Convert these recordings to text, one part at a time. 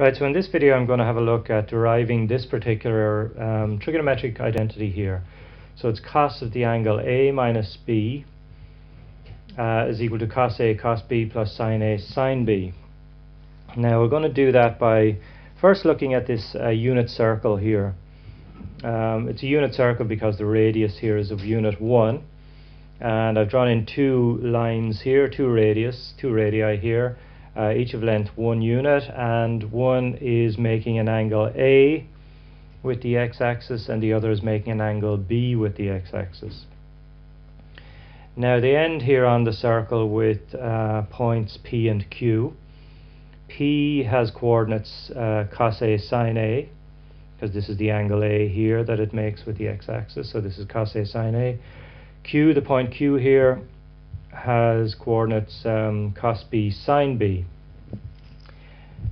Right, so in this video I'm going to have a look at deriving this particular trigonometric identity here. So it's cos of the angle A minus B is equal to cos A cos B plus sin A sin B. Now we're going to do that by first looking at this unit circle here. It's a unit circle because the radius here is of unit 1, and I've drawn in two lines here, two radii here, each of length 1 unit, and one is making an angle A with the x-axis and the other is making an angle B with the x-axis. Now they end here on the circle with points P and Q. P has coordinates cos A sin A, because this is the angle A here that it makes with the x-axis, so this is cos A sin A. Q, the point Q here, has coordinates cos B sin B.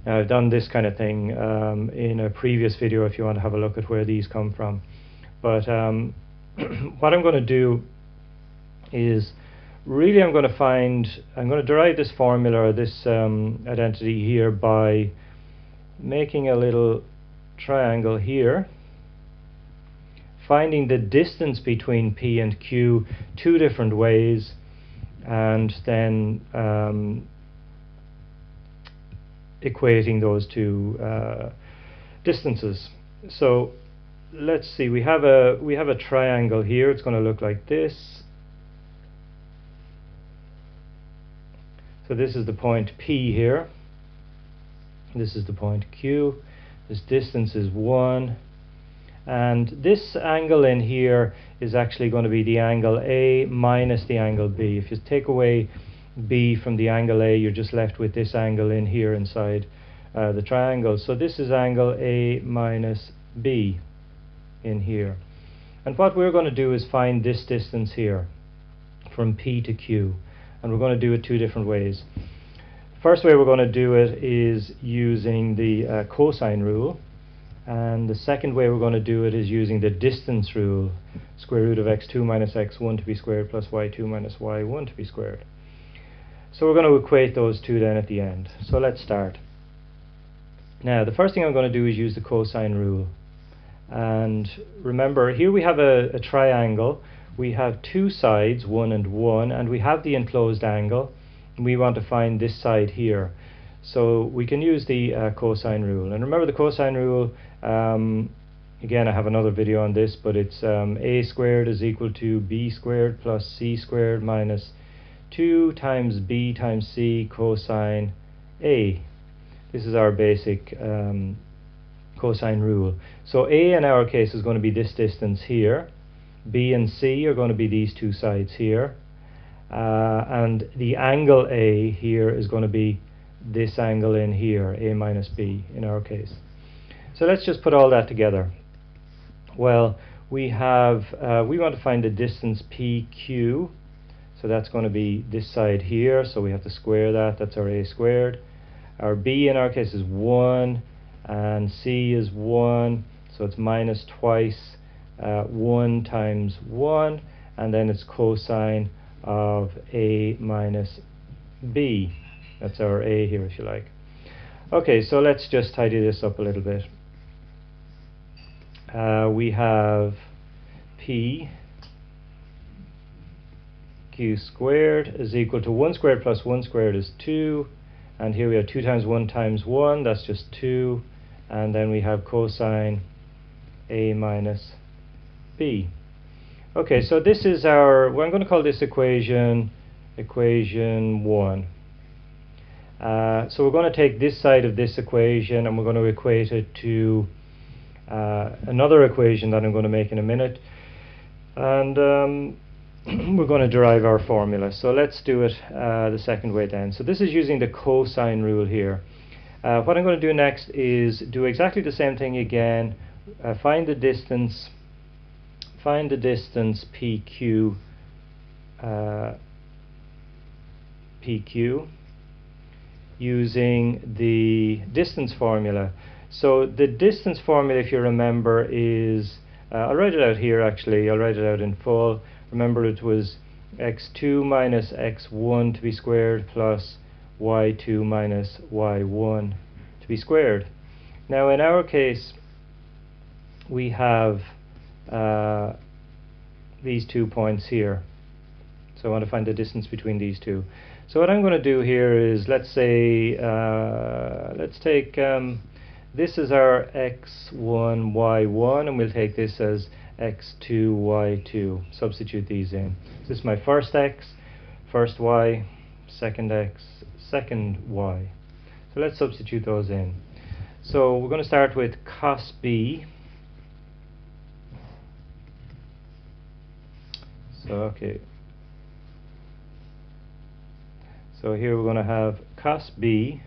Now I've done this kind of thing in a previous video if you want to have a look at where these come from. But what I'm going to do is really I'm going to derive this formula, or this identity here, by making a little triangle here, finding the distance between P and Q two different ways, and then equating those two distances. So let's see, we have a triangle here. It's going to look like this. So this is the point P here, this is the point Q, this distance is 1, and this angle in here is actually going to be the angle A minus the angle B. If you take away B from the angle A, you're just left with this angle in here inside the triangle. So this is angle A minus B in here. And what we're going to do is find this distance here from P to Q. And we're going to do it two different ways. First way we're going to do it is using the cosine rule. And the second way we're going to do it is using the distance rule, square root of x2 minus x1 to be squared plus y2 minus y1 to be squared. So we're going to equate those two then at the end. So let's start. Now the first thing I'm going to do is use the cosine rule. And remember, here we have a triangle. We have two sides, 1 and 1, and we have the enclosed angle. We want to find this side here. So we can use the cosine rule. And remember the cosine rule, again I have another video on this, but it's a squared is equal to b squared plus c squared minus 2 times b times c cosine a. This is our basic cosine rule. So a in our case is going to be this distance here. B and C are going to be these two sides here, and the angle A here is going to be this angle in here, A minus B in our case. So let's just put all that together. Well, we want to find the distance PQ, so that's going to be this side here, so we have to square that. That's our A squared. Our B in our case is 1, and C is 1, so it's minus twice 1 times 1, and then it's cosine of A minus B. That's our A here, if you like. Okay, so let's just tidy this up a little bit. We have P Q squared is equal to 1 squared plus 1 squared is 2, and here we have 2 times 1, that's just 2, and then we have cosine A minus B. Okay, so this is I'm going to call this equation 1. So we're going to take this side of this equation and we're going to equate it to another equation that I'm going to make in a minute, and we're going to derive our formula. So let's do it the second way then. So this is using the cosine rule here. What I'm going to do next is do exactly the same thing again. Find the distance PQ using the distance formula. So the distance formula, if you remember, is I'll write it out here actually. I'll write it out in full. Remember, it was x2 minus x1 to be squared plus y2 minus y1 to be squared. Now in our case we have these 2 points here, so I want to find the distance between these two. So what I'm going to do here is, let's say let's take this is our x1 y1, and we'll take this as x2 y2. Substitute these in. So this is my first x, first y, second x, second y. So let's substitute those in. So we're going to start with cos b. So okay. So here we're going to have cos b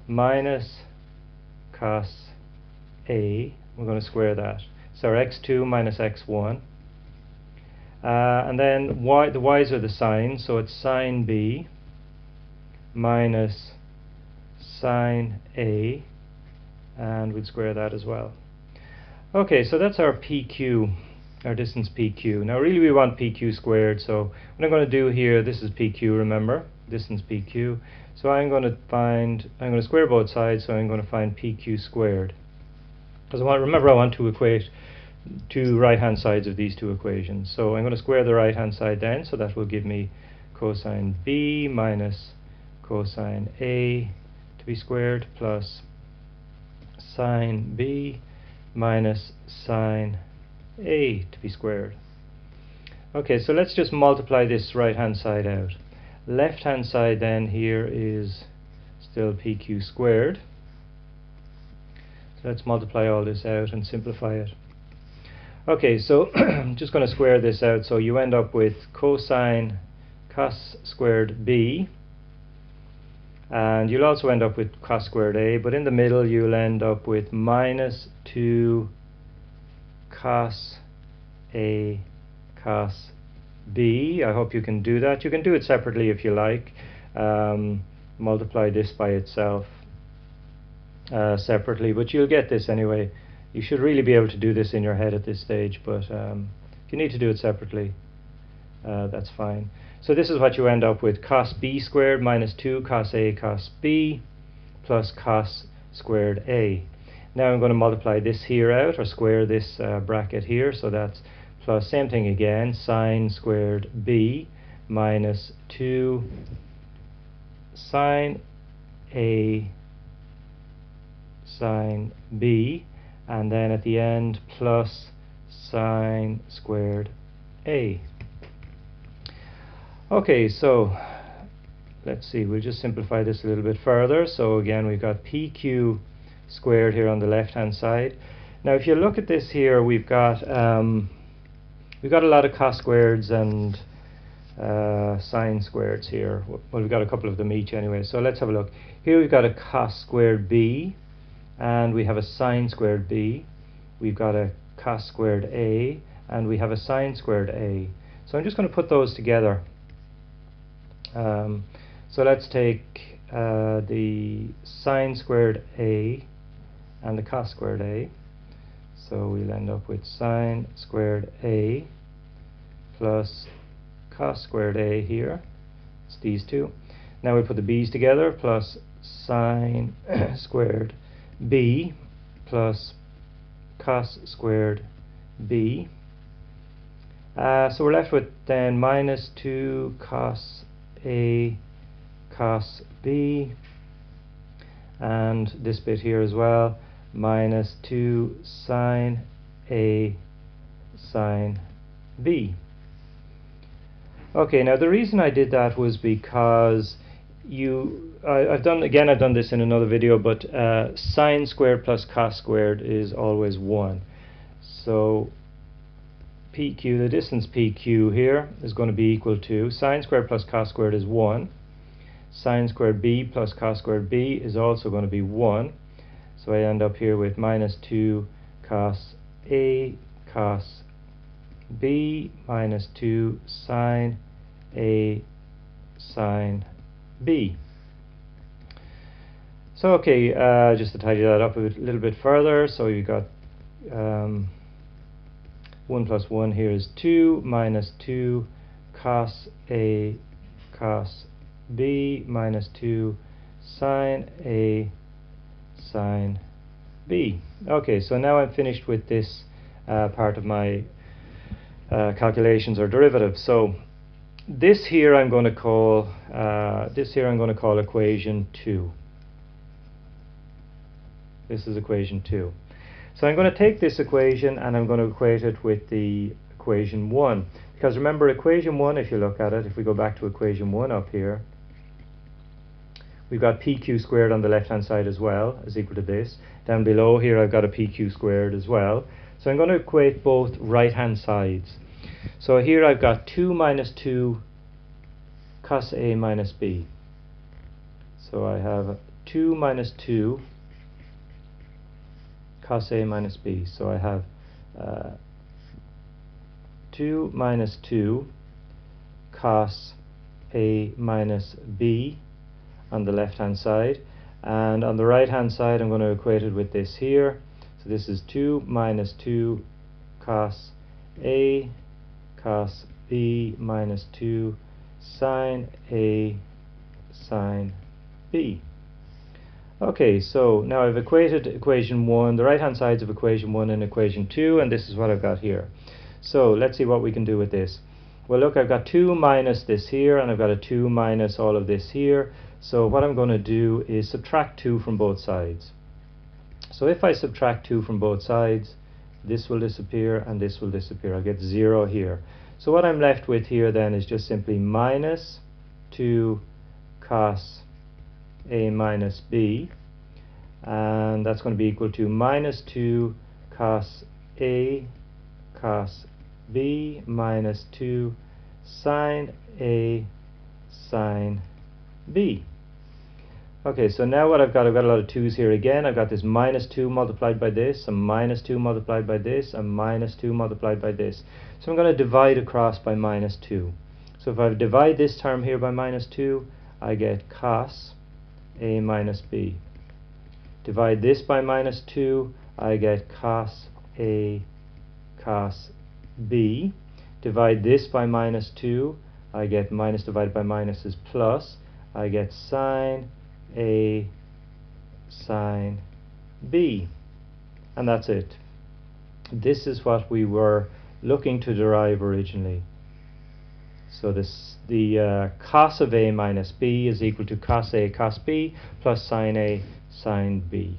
minus cos a. We're going to square that. So our x2 minus x1. And then the y's are the sine, so it's sine b minus sine a, and we'd square that as well. Okay, so that's our PQ, our distance PQ. Now really we want PQ squared, so what I'm going to do here, this is PQ, remember, distance PQ. So I'm going to square both sides, so I'm going to find PQ squared. Because remember I want to equate two right hand sides of these two equations. So I'm going to square the right hand side then, so that will give me cosine b minus cosine a to be squared plus sine b minus sine a to be squared. Okay, so let's just multiply this right hand side out. Left hand side then here is still PQ squared. So let's multiply all this out and simplify it. Okay, so I'm just going to square this out, so you end up with cosine cos squared b, and you'll also end up with cos squared a, but in the middle you'll end up with minus 2 cos a cos b. I hope you can do that. You can do it separately if you like. Multiply this by itself separately, but you'll get this anyway. You should really be able to do this in your head at this stage, but if you need to do it separately, that's fine. So this is what you end up with: cos b squared minus 2 cos a cos b plus cos squared a. Now I'm going to multiply this here out, or square this bracket here, so that's plus, same thing again, sine squared b minus 2 sine a sine b, and then at the end plus sine squared a. Okay, so let's see, we'll just simplify this a little bit further. So again, we've got PQ squared here on the left hand side. Now if you look at this here, we've got a lot of cos squareds and sine squareds here. Well, we've got a couple of them each anyway, so let's have a look. Here we've got a cos squared b, and we have a sine squared b. We've got a cos squared a, and we have a sine squared a. So I'm just going to put those together. So let's take the sine squared a and the cos squared a. So we'll end up with sine squared a plus cos squared a here. It's these two. Now we put the b's together, plus sine squared b plus cos squared b. So we're left with then minus 2 cos a cos b, and this bit here as well, minus 2 sine a sine b. Okay, now the reason I did that was because I've done this in another video, but sine squared plus cos squared is always 1. So PQ, the distance PQ here, is going to be equal to sine squared plus cos squared is 1. Sine squared b plus cos squared b is also going to be 1. So I end up here with minus 2 cos a cos b minus 2 sine a sine b. So okay, just to tidy that up a little bit further, so you got 1 plus 1 here is 2 minus 2 cos a cos b minus 2 sine a sine B. Okay, so now I'm finished with this part of my calculations or derivatives. So this here I'm going to call equation 2. This is equation 2. So I'm going to take this equation and I'm going to equate it with the equation 1. Because remember, equation 1, if you look at it, if we go back to equation 1 up here, we've got pq squared on the left hand side as well, is equal to this. Down below here I've got a pq squared as well. So I'm going to equate both right hand sides. So here I've got 2 minus 2 cos A minus B. So I have 2 minus 2 cos A minus B. So I have 2 minus 2 cos A minus B on the left hand side, and on the right hand side I'm going to equate it with this here. So this is 2 minus 2 cos A cos B minus 2 sine A sine B. Okay, so now I've equated equation 1, the right hand sides of equation 1 and equation 2, and this is what I've got here. So let's see what we can do with this. Well, look, I've got 2 minus this here, and I've got a 2 minus all of this here. So what I'm going to do is subtract 2 from both sides. So if I subtract 2 from both sides, this will disappear and this will disappear. I'll get 0 here. So what I'm left with here then is just simply minus 2 cos A minus B, and that's going to be equal to minus 2 cos A cos B minus 2 sine A sine B. Okay, so now what I've got a lot of 2's here again. I've got this minus 2 multiplied by this, and minus 2 multiplied by this, and minus 2 multiplied by this. So I'm going to divide across by minus 2. So if I divide this term here by minus 2, I get cos A minus B. Divide this by minus 2, I get cos A cos B. Divide this by minus 2, I get minus divided by minus is plus. I get sine A sine B. And that's it. This is what we were looking to derive originally. So the cos of A minus B is equal to cos A cos B plus sine A sine B.